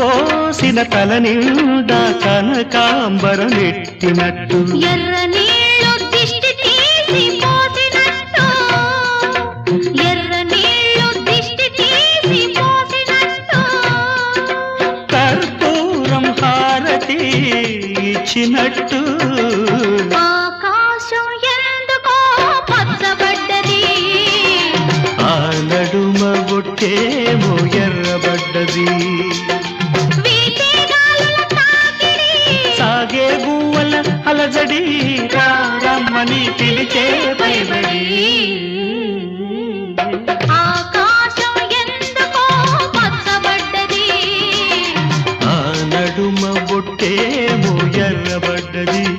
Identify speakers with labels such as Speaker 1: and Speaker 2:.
Speaker 1: కలబోసిన తల నిండా కనకాంబర నెట్టినట్టు
Speaker 2: ఎర్ర నీళ్ళు దిష్టి తీసి పోసినట్టు ఎర్ర నీళ్ళు దిష్టి తీసి పోసినట్టు
Speaker 1: కర్పూరం హారతి ఇచ్చినట్టు
Speaker 2: ఆకాశం ఎందుకో పచ్చబడ్డది
Speaker 1: ఆ నడుమ బొట్టేమో ఎర్రబడ్డది
Speaker 2: వీచే గాలుల తాకిడి
Speaker 1: సాగే గువ్వల అలజడి రమ్మని పిలిచే